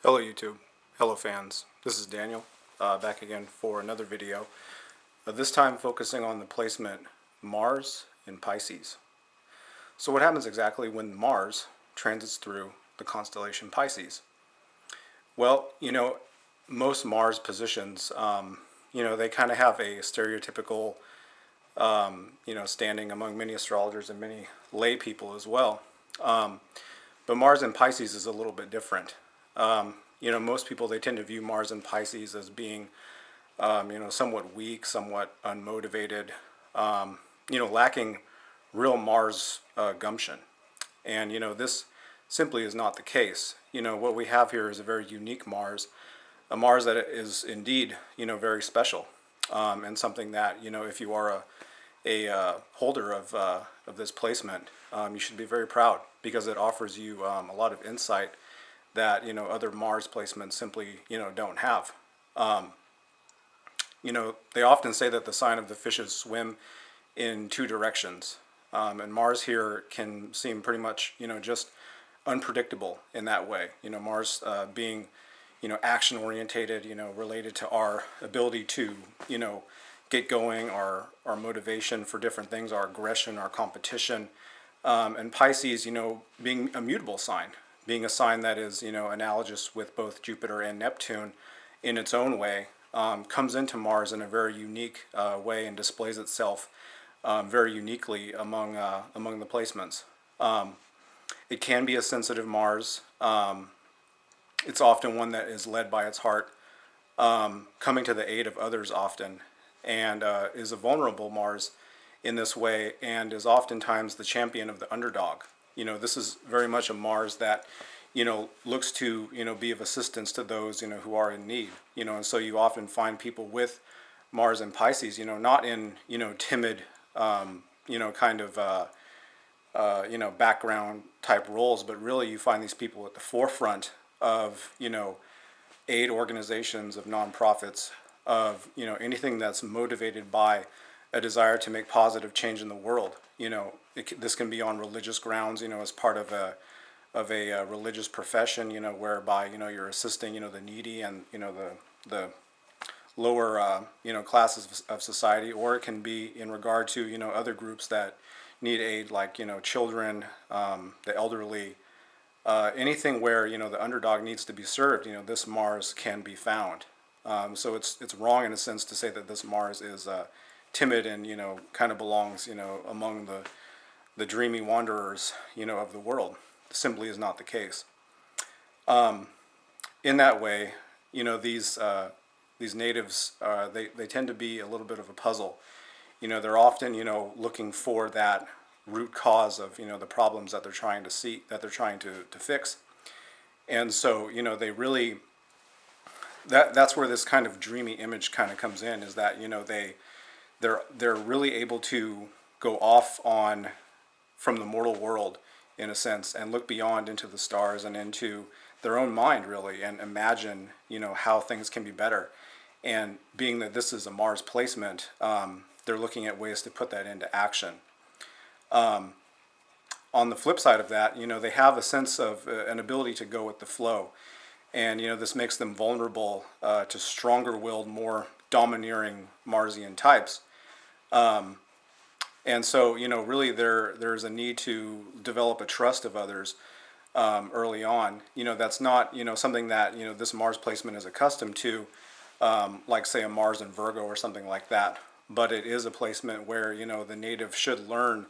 Hello YouTube, hello fans, this is Daniel, back again for another video, this time focusing on the placement Mars in Pisces. So what happens exactly when Mars transits through the constellation Pisces? Well, most Mars positions, they kind of have a stereotypical, standing among many astrologers and many lay people as well. But Mars in Pisces is a little bit different. Most people, they tend to view Mars in Pisces as being, somewhat weak, somewhat unmotivated, lacking real Mars gumption. And, this simply is not the case. What we have here is a very unique Mars, a Mars that is indeed, very special, and something that, if you are a holder of this placement, you should be very proud because it offers you a lot of insight that other Mars placements simply don't have. They often say that the sign of the fishes swim in two directions, and Mars here can seem pretty much just unpredictable in that way. Mars being action orientated, related to our ability to get going, our motivation for different things, our aggression, our competition, and Pisces, being a mutable sign, being a sign that is, analogous with both Jupiter and Neptune in its own way, comes into Mars in a very unique way and displays itself very uniquely among the placements. It can be a sensitive Mars. It's often one that is led by its heart, coming to the aid of others often, and is a vulnerable Mars in this way, and is oftentimes the champion of the underdog. This is very much a Mars that, looks to, be of assistance to those, who are in need, and so you often find people with Mars and Pisces, not in, timid, kind of, background type roles, but really you find these people at the forefront of, aid organizations, of nonprofits, of, anything that's motivated by a desire to make positive change in the world. This can be on religious grounds, as part of a religious profession, whereby you're assisting the needy and the lower classes of society, or it can be in regard to other groups that need aid, like children, the elderly, anything where the underdog needs to be served. This Mars can be found. So it's wrong in a sense to say that this Mars is timid and kind of belongs among the dreamy wanderers of the world. It simply is not the case. In that way, these natives, they tend to be a little bit of a puzzle. They're often looking for that root cause of the problems that they're trying to fix, and so they really, that's where this kind of dreamy image kind of comes in, is that they're really able to go off on from the mortal world in a sense and look beyond into the stars and into their own mind really, and imagine how things can be better. And being that this is a Mars placement, they're looking at ways to put that into action. On the flip side of that, they have a sense of an ability to go with the flow, and this makes them vulnerable to stronger-willed, more domineering Marsian types. And so, really there's a need to develop a trust of others early on. That's not, something that, this Mars placement is accustomed to, like, say, a Mars in Virgo or something like that. But it is a placement where, the native should learn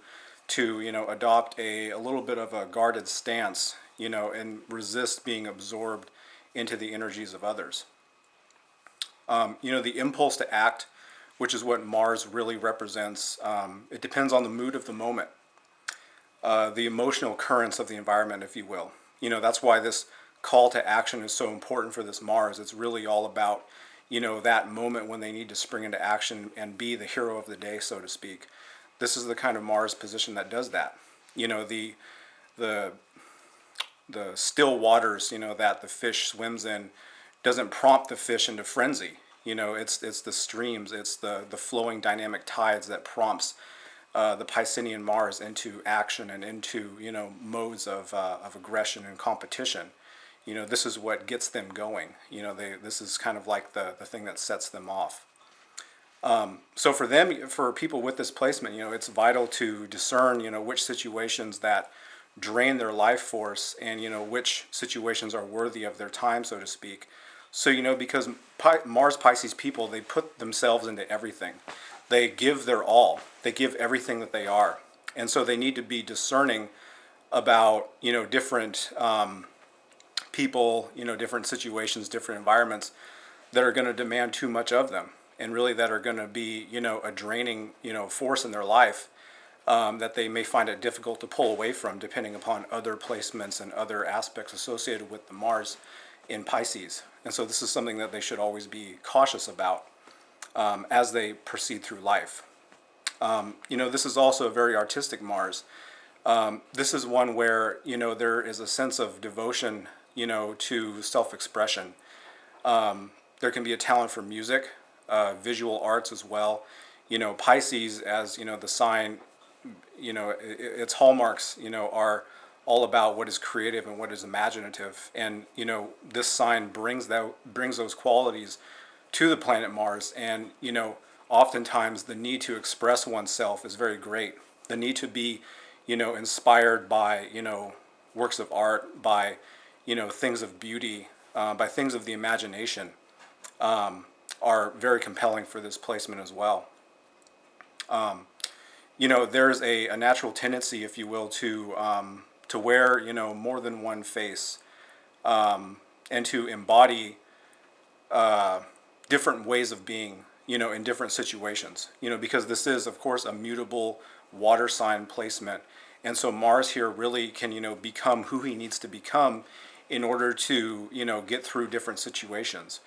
to, adopt a little bit of a guarded stance, and resist being absorbed into the energies of others. The impulse to act, which is what Mars really represents, it depends on the mood of the moment, the emotional currents of the environment, if you will. That's why this call to action is so important for this Mars. It's really all about, that moment when they need to spring into action and be the hero of the day, so to speak. This is the kind of Mars position that does that. The still waters, that the fish swims in, doesn't prompt the fish into frenzy. It's the streams, it's the flowing dynamic tides that prompts the Piscean Mars into action and into modes of aggression and competition. this is what gets them going. This is kind of like the thing that sets them off. So for people with this placement, it's vital to discern, which situations that drain their life force, and which situations are worthy of their time, so to speak. So because Mars Pisces people, they put themselves into everything. They give their all. They give everything that they are, and so they need to be discerning about different people, different situations, different environments that are going to demand too much of them, and really that are going to be a draining force in their life, that they may find it difficult to pull away from, depending upon other placements and other aspects associated with the Mars in Pisces. And so this is something that they should always be cautious about as they proceed through life. This is also a very artistic Mars. This is one where there is a sense of devotion to self-expression. There can be a talent for music, visual arts as well. Pisces, as the sign, its hallmarks are all about what is creative and what is imaginative, and this sign brings those qualities to the planet Mars. And oftentimes the need to express oneself is very great. The need to be inspired by works of art, by things of beauty, by things of the imagination, are very compelling for this placement as well. There's a natural tendency, if you will, to wear more than one face, and to embody different ways of being in different situations. Because this is, of course, a mutable water sign placement, and so Mars here really can become who he needs to become in order to get through different situations.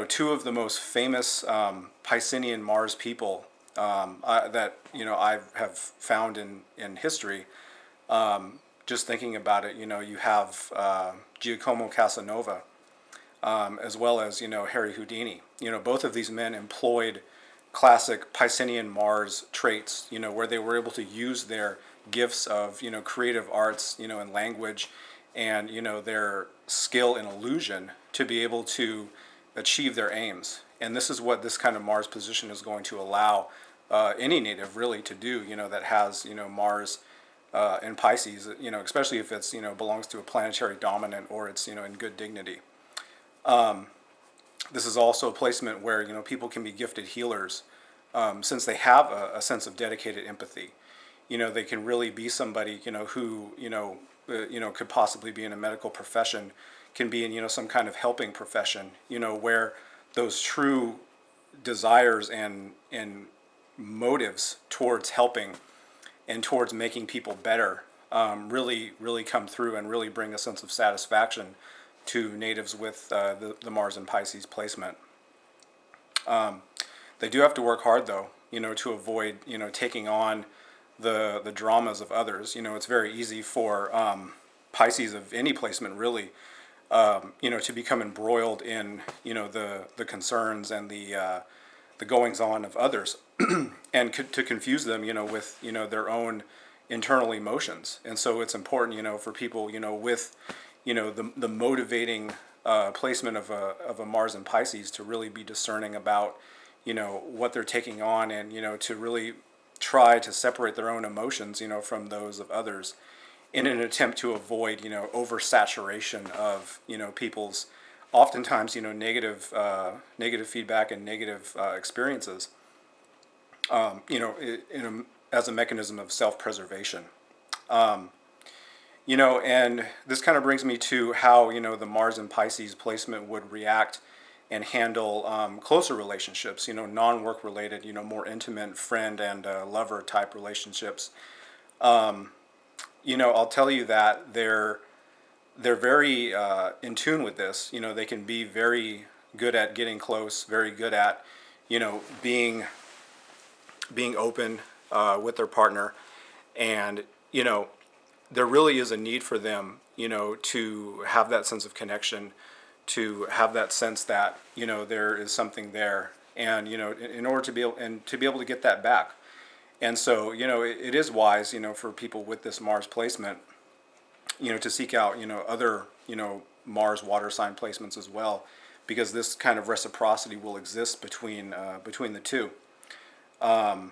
Two of the most famous Piscean Mars people that I have found in history. Just thinking about it, you have Giacomo Casanova, as well as Harry Houdini. Both of these men employed classic Piscean Mars traits. Where they were able to use their gifts of creative arts, and language, and their skill in illusion to be able to achieve their aims. And this is what this kind of Mars position is going to allow any native really to do, that has Mars in Pisces, especially if it's belongs to a planetary dominant, or it's in good dignity. This is also a placement where people can be gifted healers, since they have a sense of dedicated empathy. They can really be somebody who could possibly be in a medical profession, can be in some kind of helping profession, where those true desires and motives towards helping and towards making people better really come through and really bring a sense of satisfaction to natives with the Mars and Pisces placement. They do have to work hard, though, to avoid taking on the dramas of others. It's very easy for Pisces of any placement really to become embroiled in the concerns and the goings on of others, and to confuse them with their own internal emotions. And so it's important for people with the motivating placement of a Mars and Pisces to really be discerning about what they're taking on, and to really try to separate their own emotions from those of others, in an attempt to avoid oversaturation of people's oftentimes negative feedback and negative experiences, as a mechanism of self-preservation. And this kind of brings me to how the Mars and Pisces placement would react and handle closer relationships, non-work related, more intimate friend and lover type relationships. I'll tell you that they're very in tune with this. They can be very good at getting close, very good at being open with their partner, and there really is a need for them to have that sense of connection, to have that sense that there is something there, and in order to be able to get that back. And so it is wise for people with this Mars placement to seek out, other, Mars water sign placements as well, because this kind of reciprocity will exist between the two. And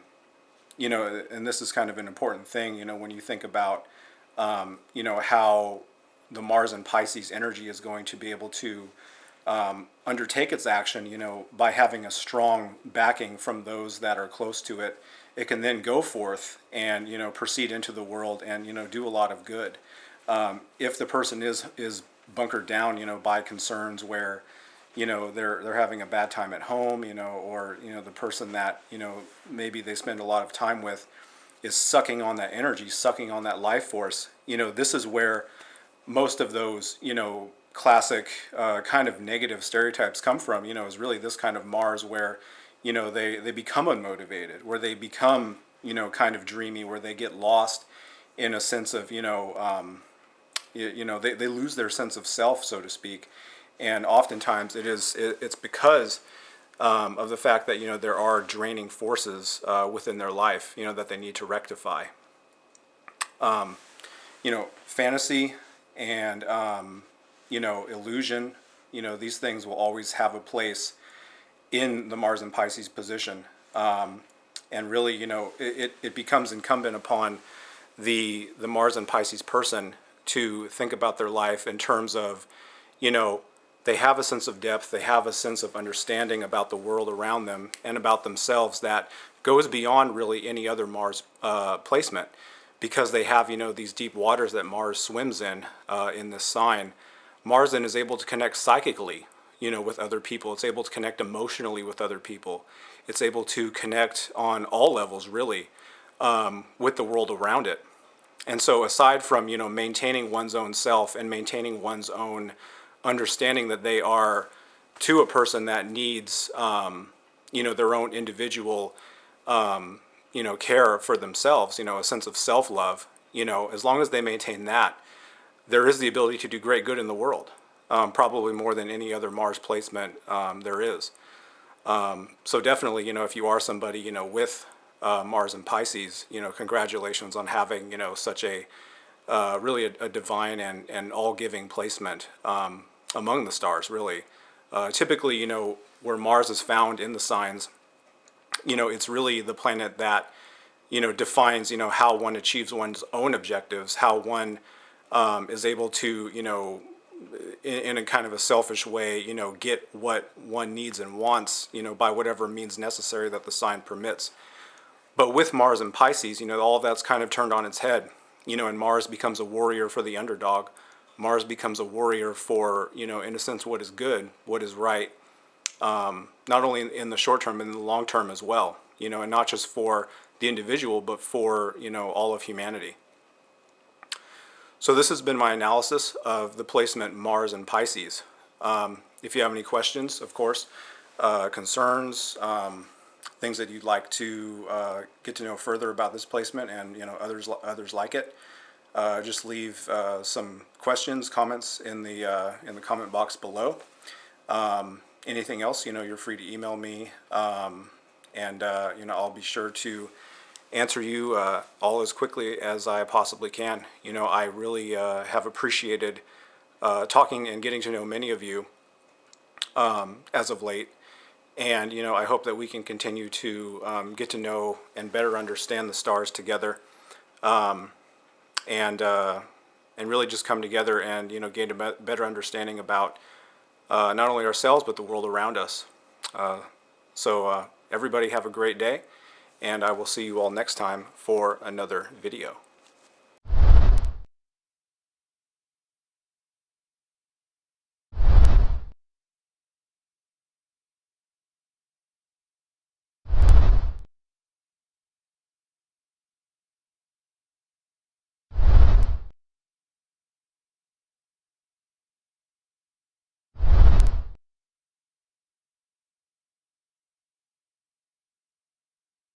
this is kind of an important thing, when you think about, how the Mars and Pisces energy is going to be able to undertake its action, by having a strong backing from those that are close to it. It can then go forth and, proceed into the world and, do a lot of good. If the person is bunkered down, by concerns where, they're having a bad time at home, or, the person that, maybe they spend a lot of time with is sucking on that energy, sucking on that life force. This is where most of those, classic kind of negative stereotypes come from, is really this kind of Mars where, they become unmotivated, where they become, kind of dreamy, where they get lost in a sense of, they lose their sense of self, so to speak. And oftentimes it's because of the fact that, there are draining forces within their life, that they need to rectify. Fantasy and, illusion, these things will always have a place in the Mars and Pisces position. And really, it becomes incumbent upon the Mars and Pisces person to think about their life in terms of, they have a sense of depth, they have a sense of understanding about the world around them and about themselves that goes beyond really any other Mars placement, because they have, these deep waters that Mars swims in this sign. Mars then is able to connect psychically, with other people. It's able to connect emotionally with other people. It's able to connect on all levels, really, with the world around it. And so aside from, maintaining one's own self and maintaining one's own understanding that they are to a person that needs, their own individual, care for themselves, a sense of self-love, as long as they maintain that, there is the ability to do great good in the world, probably more than any other Mars placement there is. So definitely, if you are somebody, with Mars and Pisces, congratulations on having, such a really a divine and all-giving placement among the stars, really. Typically, where Mars is found in the signs, it's really the planet that, defines, how one achieves one's own objectives, how one is able to, in a kind of a selfish way, get what one needs and wants, by whatever means necessary that the sign permits. But with Mars and Pisces, all of that's kind of turned on its head, and Mars becomes a warrior for the underdog. Mars becomes a warrior for, in a sense, what is good, what is right, not only in the short term, but in the long term as well, and not just for the individual, but for, all of humanity. So this has been my analysis of the placement Mars and Pisces. If you have any questions, of course, concerns, things that you'd like to get to know further about this placement and, others like it, just leave some questions, comments in the comment box below. Anything else, you're free to email me, and I'll be sure to answer you all as quickly as I possibly can. I really have appreciated talking and getting to know many of you as of late, and I hope that we can continue to get to know and better understand the stars together. And really just come together and gain a better understanding about not only ourselves but the world around us. So everybody have a great day, and I will see you all next time for another video.